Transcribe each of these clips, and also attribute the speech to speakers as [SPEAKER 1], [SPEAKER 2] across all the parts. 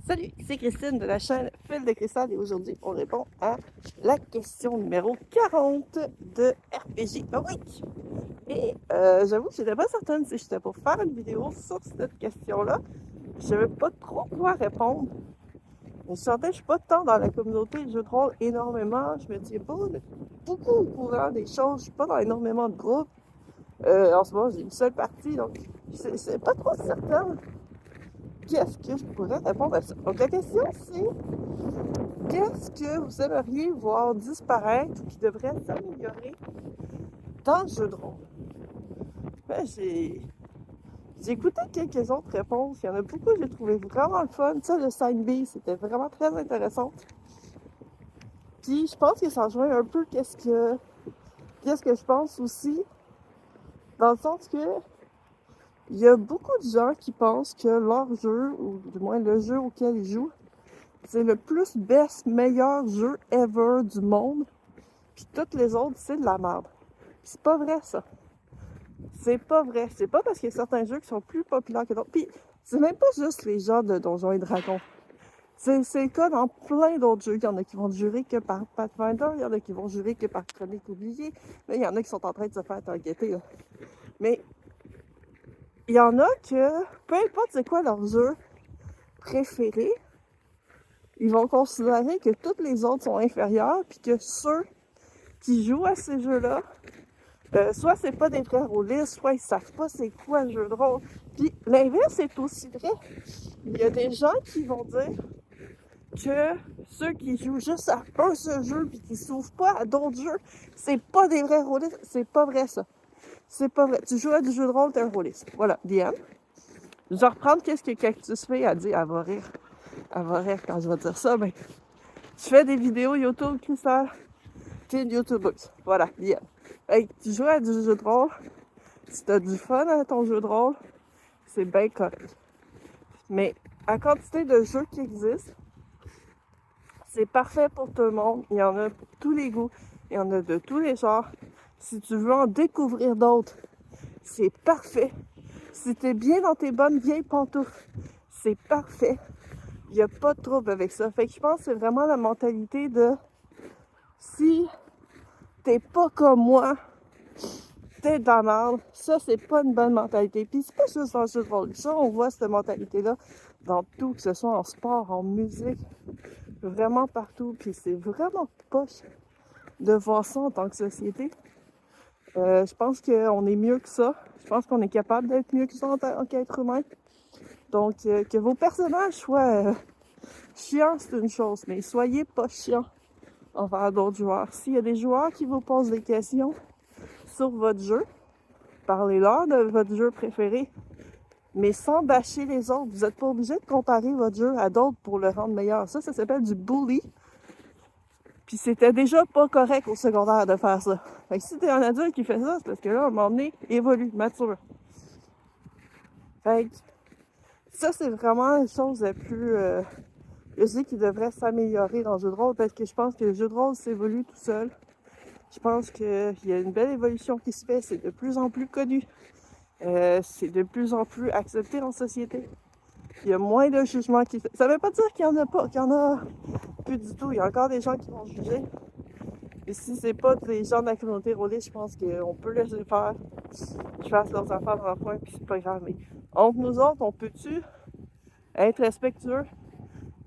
[SPEAKER 1] Salut, c'est Christine de la chaîne Fil de Cristal et aujourd'hui on répond à la question numéro 40 de RPG Awake. Et j'avoue que j'étais pas certaine si j'étais pour faire une vidéo sur cette question-là. Je savais pas trop quoi répondre. Je sentais que je suis pas tant dans la communauté de jeux de rôle énormément. Je me tiens pas beaucoup au courant des choses. Je suis pas dans énormément de groupes. En ce moment j'ai une seule partie donc c'est pas trop certain. Qu'est-ce que je pourrais répondre à ça? Donc la question c'est qu'est-ce que vous aimeriez voir disparaître ou qui devrait s'améliorer dans le jeu de rôle? Ben, j'ai écouté quelques autres réponses. Il y en a beaucoup que j'ai trouvé vraiment le fun. Ça, le Sign B, c'était vraiment très intéressant. Puis je pense que ça rejoint un peu qu'est-ce que je pense aussi, dans le sens que il y a beaucoup de gens qui pensent que leur jeu, ou du moins le jeu auquel ils jouent, c'est le plus best, meilleur jeu ever du monde. Puis toutes les autres, c'est de la merde. C'est pas vrai, ça. C'est pas vrai. C'est pas parce qu'il y a certains jeux qui sont plus populaires que d'autres. Puis c'est même pas juste les gens de Donjons et Dragons. C'est le cas dans plein d'autres jeux. Il y en a qui vont jurer que par Pathfinder, il y en a qui vont jurer que par Chronique oubliée. Là, il y en a qui sont en train de se faire targeter, là. Mais il y en a que, peu importe c'est quoi leur jeu préféré, ils vont considérer que tous les autres sont inférieurs, puis que ceux qui jouent à ces jeux-là, soit c'est pas des vrais rôlistes, soit ils savent pas c'est quoi le jeu de rôle. Puis l'inverse est aussi vrai. Il y a des gens qui vont dire que ceux qui jouent juste à un seul jeu puis qui s'ouvrent pas à d'autres jeux, c'est pas des vrais rôlistes. C'est pas vrai ça. C'est pas vrai. Tu joues à du jeu de rôle, t'es un rôliste. Voilà, Diane. Je vais reprendre qu'est-ce que Cactus fait à dire. Elle va rire. Elle va rire quand je vais dire ça, mais tu fais des vidéos YouTube, Cristal. T'es une YouTubeuse. Voilà, Diane. Hey, tu joues à du jeu de rôle. Si t'as du fun à ton jeu de rôle, c'est bien correct. Mais la quantité de jeux qui existent, c'est parfait pour tout le monde. Il y en a pour tous les goûts. Il y en a de tous les genres. Si tu veux en découvrir d'autres, c'est parfait. Si t'es bien dans tes bonnes vieilles pantoufles, c'est parfait. Il n'y a pas de trouble avec ça. Fait que je pense que c'est vraiment la mentalité de si t'es pas comme moi, t'es de la merde. Ça, c'est pas une bonne mentalité. Puis c'est pas juste dans le jeu de rôle. Ça, on voit cette mentalité-là dans tout, que ce soit en sport, en musique, vraiment partout. Puis c'est vraiment poche de voir ça en tant que société. Je pense qu'on est mieux que ça. Je pense qu'on est capable d'être mieux que ça en tant qu'être humain. Donc, que vos personnages soient chiants, c'est une chose, mais soyez pas chiants envers d'autres joueurs. S'il y a des joueurs qui vous posent des questions sur votre jeu, parlez-leur de votre jeu préféré, mais sans bâcher les autres. Vous n'êtes pas obligé de comparer votre jeu à d'autres pour le rendre meilleur. Ça s'appelle du bully. Puis c'était déjà pas correct au secondaire de faire ça. Fait que si t'es un adulte qui fait ça, c'est parce que là, à un moment donné, évolue, mature. Fait que ça, c'est vraiment une chose la plus... je dis qu'il devrait s'améliorer dans le jeu de rôle parce que je pense que le jeu de rôle s'évolue tout seul. Je pense qu'il y a une belle évolution qui se fait. C'est de plus en plus connu. C'est de plus en plus accepté en société. Il y a moins de jugements qui se fait. Ça veut pas dire qu'il y en a pas, qu'il y en a plus du tout. Il y a encore des gens qui vont juger. Et si c'est pas des gens de la communauté rôliste, je pense qu'on peut laisser faire. Ils fassent leurs affaires dans le coin, puis c'est pas grave. Mais entre nous autres, on peut-tu être respectueux?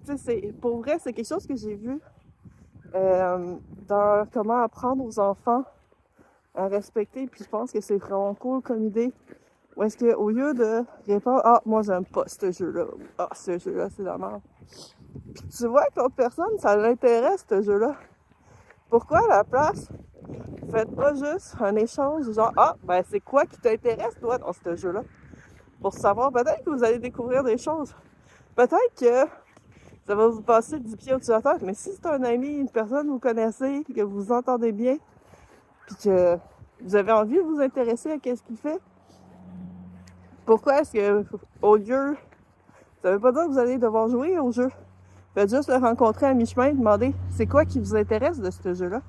[SPEAKER 1] Tu sais, pour vrai, c'est quelque chose que j'ai vu dans comment apprendre aux enfants à respecter. Puis je pense que c'est vraiment cool comme idée. Ou est-ce qu'au lieu de répondre « Ah, moi j'aime pas ce jeu-là » ou « Ah, ce jeu-là, c'est la merde », puis tu vois que l'autre personne, ça l'intéresse, ce jeu-là. Pourquoi, à la place, faites pas juste un échange genre « Ah, ben c'est quoi qui t'intéresse, toi, dans ce jeu-là? » Pour savoir, peut-être que vous allez découvrir des choses. Peut-être que ça va vous passer du pied au-dessus de la tête, mais si c'est un ami, une personne que vous connaissez, que vous entendez bien, puis que vous avez envie de vous intéresser à ce qu'il fait, pourquoi est-ce que, au lieu, ça veut pas dire que vous allez devoir jouer au jeu. Faites juste le rencontrer à mi-chemin et demander c'est quoi qui vous intéresse de ce jeu-là.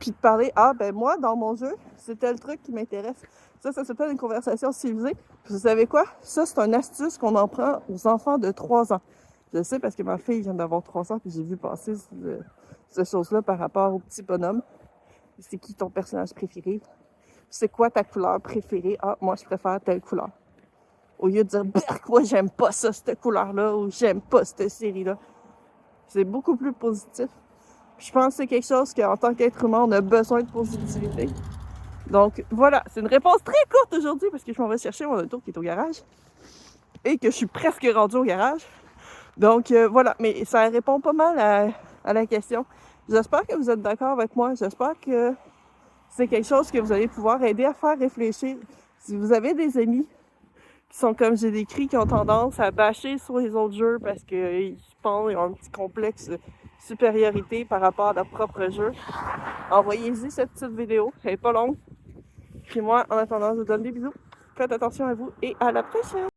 [SPEAKER 1] Puis de parler, ah ben moi, dans mon jeu, c'est tel truc qui m'intéresse. Ça s'appelle une conversation civilisée. Puis vous savez quoi? Ça, c'est une astuce qu'on en prend aux enfants de 3 ans. Je le sais parce que ma fille vient d'avoir 3 ans, puis j'ai vu passer cette chose-là par rapport au petit bonhomme. C'est qui ton personnage préféré? C'est quoi ta couleur préférée? Ah, moi, je préfère telle couleur. Au lieu de dire, pourquoi j'aime pas ça, cette couleur-là, ou j'aime pas cette série-là. C'est beaucoup plus positif. Puis je pense que c'est quelque chose qu'en tant qu'être humain, on a besoin de positivité. Donc voilà, c'est une réponse très courte aujourd'hui parce que je m'en vais chercher mon auto qui est au garage et que je suis presque rendue au garage. Donc voilà, mais ça répond pas mal à la question. J'espère que vous êtes d'accord avec moi. J'espère que c'est quelque chose que vous allez pouvoir aider à faire réfléchir. Si vous avez des amis qui sont comme j'ai décrit, qui ont tendance à bâcher sur les autres jeux parce qu'ils pensent qu'ils ont un petit complexe de supériorité par rapport à leur propre jeu, envoyez-y cette petite vidéo. Elle n'est pas longue. Puis moi, en attendant, je vous donne des bisous. Faites attention à vous et à la prochaine!